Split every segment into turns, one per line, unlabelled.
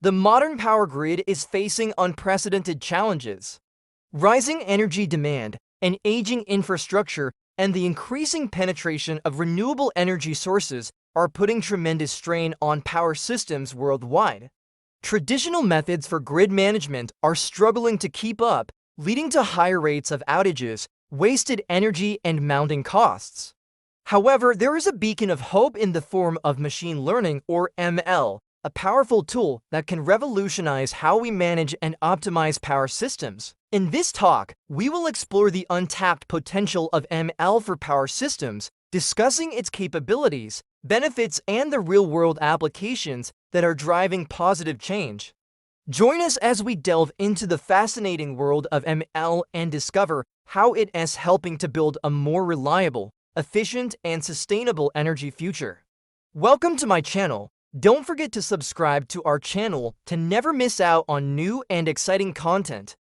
The modern power grid is facing unprecedented challenges. Rising energy demand, an aging infrastructure, and the increasing penetration of renewable energy sources are putting tremendous strain on power systems worldwide. Traditional methods for grid management are struggling to keep up, leading to higher rates of outages, wasted energy, and mounting costs. However, there is a beacon of hope in the form of machine learning, or ML, a powerful tool that can revolutionize how we manage and optimize power systems. In this talk, we will explore the untapped potential of ML for power systems, discussing its capabilities, benefits, and the real-world applications that are driving positive change. Join us as we delve into the fascinating world of ML and discover how it is helping to build a more reliable, efficient, and sustainable energy future. Welcome to my channel. Don't forget to subscribe to our channel to never miss out on new and exciting content.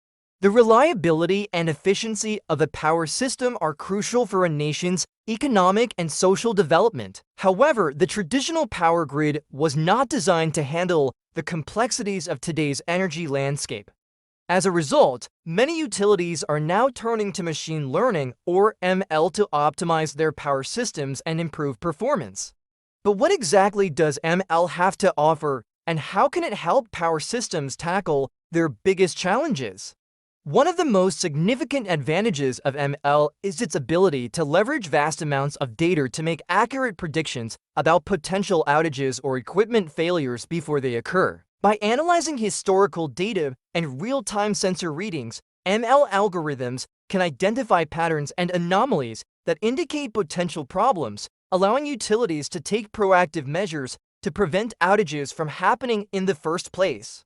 The reliability and efficiency of a power system are crucial for a nation's economic and social development. However, the traditional power grid was not designed to handle the complexities of today's energy landscape. As a result, many utilities are now turning to machine learning, or ML, to optimize their power systems and improve performance. But what exactly does ML have to offer, and how can it help power systems tackle their biggest challenges? One of the most significant advantages of ML is its ability to leverage vast amounts of data to make accurate predictions about potential outages or equipment failures before they occur. By analyzing historical data and real-time sensor readings, ML algorithms can identify patterns and anomalies that indicate potential problems, allowing utilities to take proactive measures to prevent outages from happening in the first place.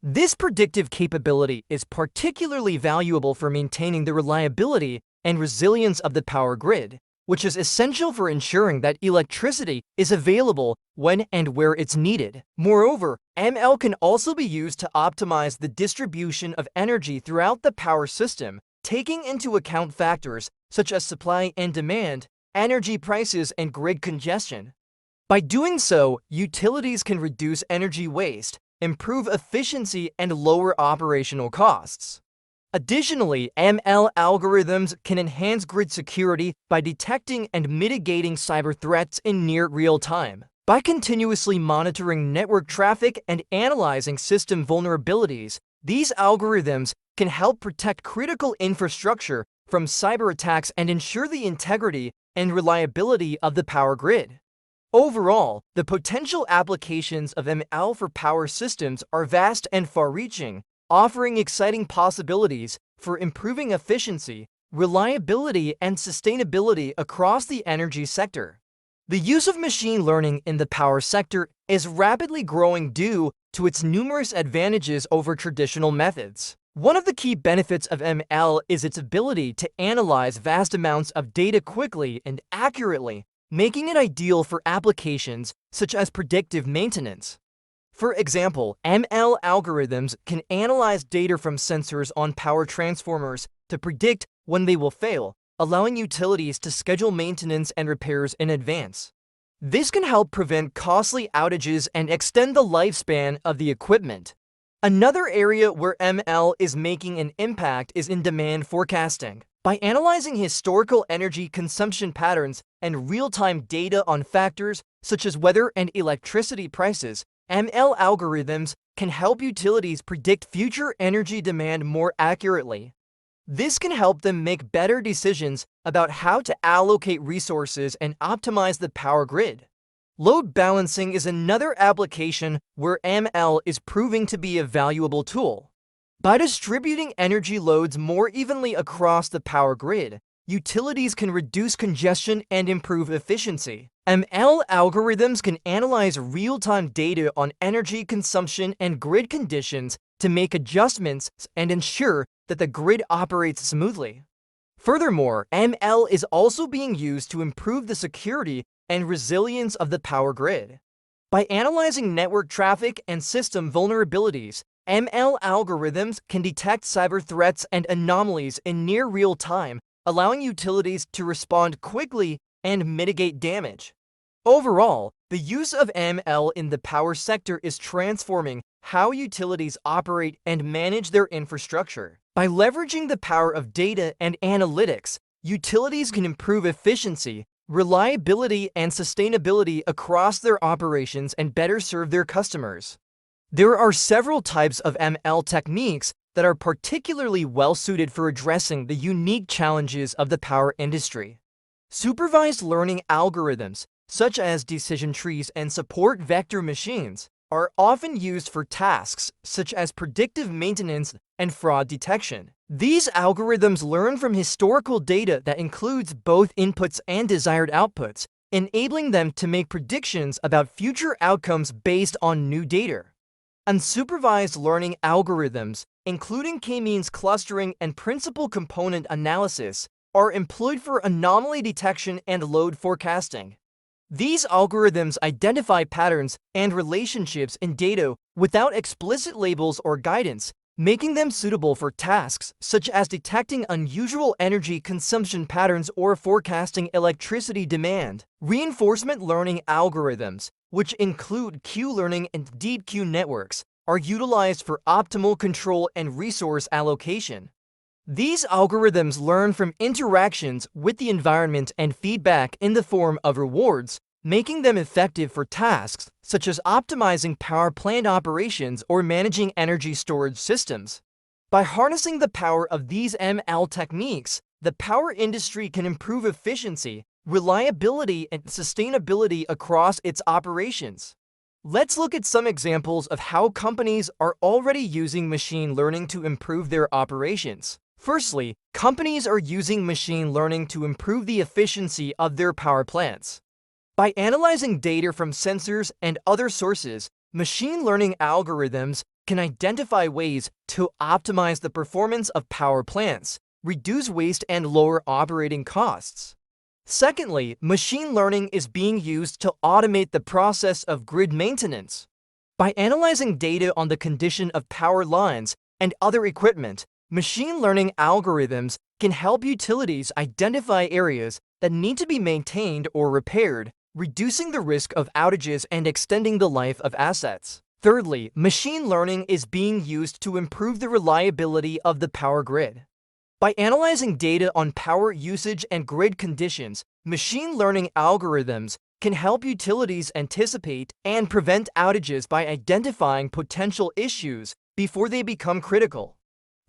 This predictive capability is particularly valuable for maintaining the reliability and resilience of the power grid, which is essential for ensuring that electricity is available when and where it's needed. Moreover, ML can also be used to optimize the distribution of energy throughout the power system, taking into account factors such as supply and demand, energy prices, and grid congestion. By doing so, utilities can reduce energy waste, improve efficiency, and lower operational costs. Additionally, ML algorithms can enhance grid security by detecting and mitigating cyber threats in near real time. By continuously monitoring network traffic and analyzing system vulnerabilities, these algorithms can help protect critical infrastructure from cyber attacks and ensure the integrity and reliability of the power grid. Overall, the potential applications of ML for power systems are vast and far-reaching, offering exciting possibilities for improving efficiency, reliability, and sustainability across the energy sector. The use of machine learning in the power sector is rapidly growing due to its numerous advantages over traditional methods. One of the key benefits of ML is its ability to analyze vast amounts of data quickly and accurately, making it ideal for applications such as predictive maintenance. For example, ML algorithms can analyze data from sensors on power transformers to predict when they will fail, allowing utilities to schedule maintenance and repairs in advance. This can help prevent costly outages and extend the lifespan of the equipment. Another area where ML is making an impact is in demand forecasting. By analyzing historical energy consumption patterns and real-time data on factors such as weather and electricity prices, ML algorithms can help utilities predict future energy demand more accurately. This can help them make better decisions about how to allocate resources and optimize the power grid. Load balancing is another application where ML is proving to be a valuable tool. By distributing energy loads more evenly across the power grid, utilities can reduce congestion and improve efficiency. ML algorithms can analyze real-time data on energy consumption and grid conditions to make adjustments and ensure that the grid operates smoothly. Furthermore, ML is also being used to improve the security and resilience of the power grid. By analyzing network traffic and system vulnerabilities, ML algorithms can detect cyber threats and anomalies in near real time, allowing utilities to respond quickly and mitigate damage. Overall, the use of ML in the power sector is transforming how utilities operate and manage their infrastructure. By leveraging the power of data and analytics, utilities can improve efficiency, reliability, and sustainability across their operations and better serve their customers. There are several types of ML techniques that are particularly well-suited for addressing the unique challenges of the power industry. Supervised learning algorithms, such as decision trees and support vector machines, are often used for tasks such as predictive maintenance and fraud detection. These algorithms learn from historical data that includes both inputs and desired outputs, enabling them to make predictions about future outcomes based on new data. Unsupervised learning algorithms, including k-means clustering and principal component analysis, are employed for anomaly detection and load forecasting. These algorithms identify patterns and relationships in data without explicit labels or guidance, making them suitable for tasks such as detecting unusual energy consumption patterns or forecasting electricity demand. Reinforcement learning algorithms, which include Q-learning and deep Q networks, are utilized for optimal control and resource allocation. These algorithms learn from interactions with the environment and feedback in the form of rewards, making them effective for tasks such as optimizing power plant operations or managing energy storage systems. By harnessing the power of these ML techniques, the power industry can improve efficiency, reliability, and sustainability across its operations. Let's look at some examples of how companies are already using machine learning to improve their operations. Firstly, companies are using machine learning to improve the efficiency of their power plants. By analyzing data from sensors and other sources, machine learning algorithms can identify ways to optimize the performance of power plants, reduce waste, and lower operating costs. Secondly, machine learning is being used to automate the process of grid maintenance. By analyzing data on the condition of power lines and other equipment, machine learning algorithms can help utilities identify areas that need to be maintained or repaired, reducing the risk of outages and extending the life of assets. Thirdly, machine learning is being used to improve the reliability of the power grid. By analyzing data on power usage and grid conditions, machine learning algorithms can help utilities anticipate and prevent outages by identifying potential issues before they become critical.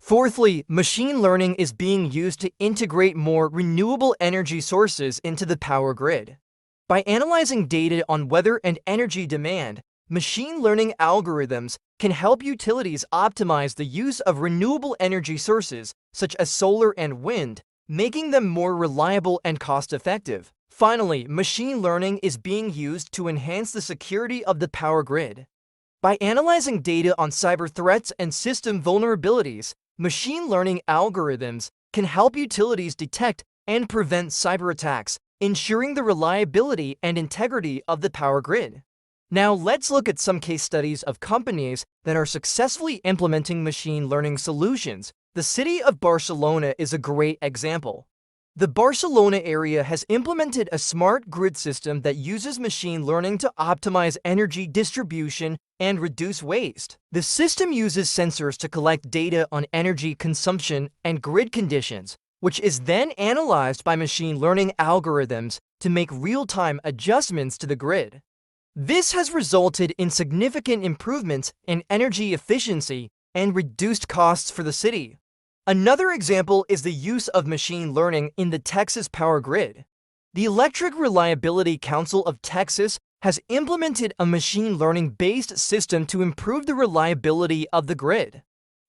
Fourthly, machine learning is being used to integrate more renewable energy sources into the power grid. By analyzing data on weather and energy demand, machine learning algorithms can help utilities optimize the use of renewable energy sources, such as solar and wind, making them more reliable and cost-effective. Finally, machine learning is being used to enhance the security of the power grid. By analyzing data on cyber threats and system vulnerabilities, machine learning algorithms can help utilities detect and prevent cyber attacks, ensuring the reliability and integrity of the power grid. Now let's look at some case studies of companies that are successfully implementing machine learning solutions. The city of Barcelona is a great example. The Barcelona area has implemented a smart grid system that uses machine learning to optimize energy distribution and reduce waste. The system uses sensors to collect data on energy consumption and grid conditions, which is then analyzed by machine learning algorithms to make real-time adjustments to the grid. This has resulted in significant improvements in energy efficiency and reduced costs for the city. Another example is the use of machine learning in the Texas power grid. The Electric Reliability Council of Texas has implemented a machine learning-based system to improve the reliability of the grid.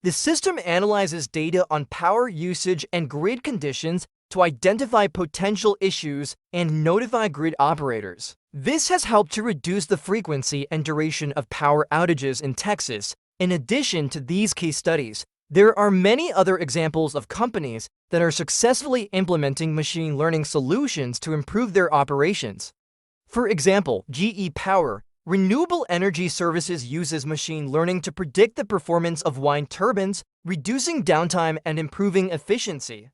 The system analyzes data on power usage and grid conditions to identify potential issues and notify grid operators. This has helped to reduce the frequency and duration of power outages in Texas. In addition to these case studies, there are many other examples of companies that are successfully implementing machine learning solutions to improve their operations. For example, GE Power, Renewable Energy Services, uses machine learning to predict the performance of wind turbines, reducing downtime and improving efficiency.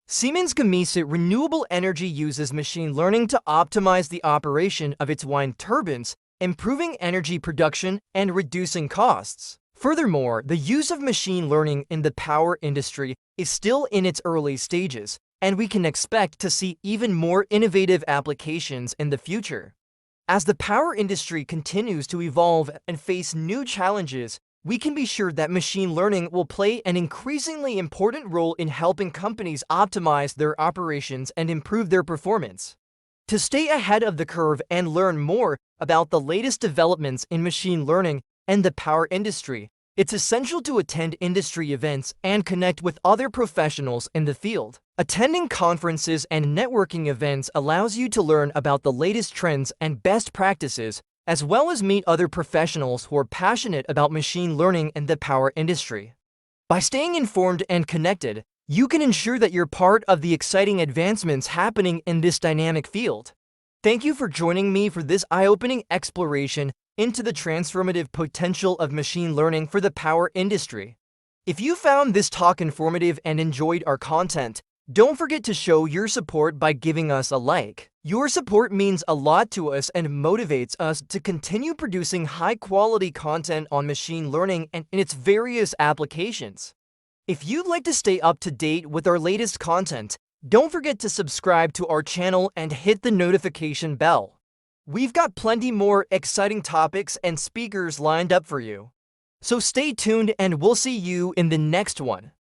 Siemens Gamesa Renewable Energy uses machine learning to optimize the operation of its wind turbines, improving energy production and reducing costs. Furthermore, the use of machine learning in the power industry is still in its early stages, and we can expect to see even more innovative applications in the future. As the power industry continues to evolve and face new challenges, we can be sure that machine learning will play an increasingly important role in helping companies optimize their operations and improve their performance. To stay ahead of the curve and learn more about the latest developments in machine learning and the power industry, it's essential to attend industry events and connect with other professionals in the field. Attending conferences and networking events allows you to learn about the latest trends and best practices, as well as meet other professionals who are passionate about machine learning in the power industry. By staying informed and connected, you can ensure that you're part of the exciting advancements happening in this dynamic field. Thank you for joining me for this eye-opening exploration into the transformative potential of machine learning for the power industry. If you found this talk informative and enjoyed our content, don't forget to show your support by giving us a like. Your support means a lot to us and motivates us to continue producing high-quality content on machine learning and in its various applications. If you'd like to stay up to date with our latest content, don't forget to subscribe to our channel and hit the notification bell. We've got plenty more exciting topics and speakers lined up for you. So stay tuned and we'll see you in the next one.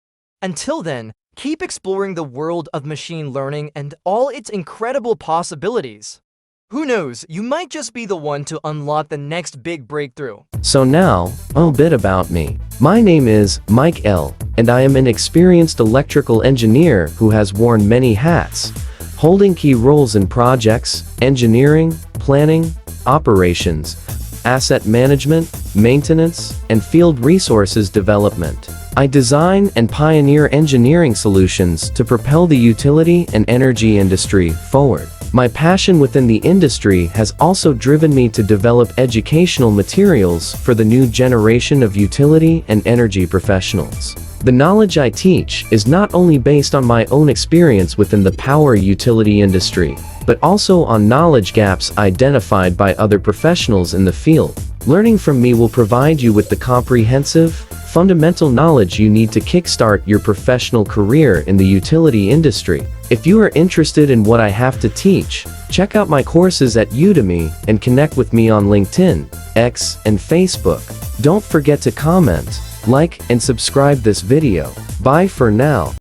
Until then, keep exploring the world of machine learning and all its incredible possibilities. Who knows, you might just be the one to unlock the next big breakthrough.
So now, a bit about me. My name is Mike L., and I am an experienced electrical engineer who has worn many hats, holding key roles in projects, engineering, planning, operations, asset management, maintenance, and field resources development. I design and pioneer engineering solutions to propel the utility and energy industry forward. My passion within the industry has also driven me to develop educational materials for the new generation of utility and energy professionals. The knowledge I teach is not only based on my own experience within the power utility industry, but also on knowledge gaps identified by other professionals in the field. Learning from me will provide you with the comprehensive, fundamental knowledge you need to kickstart your professional career in the utility industry. If you are interested in what I have to teach, check out my courses at Udemy and connect with me on LinkedIn, X, and Facebook. Don't forget to comment, like, and subscribe this video. Bye for now.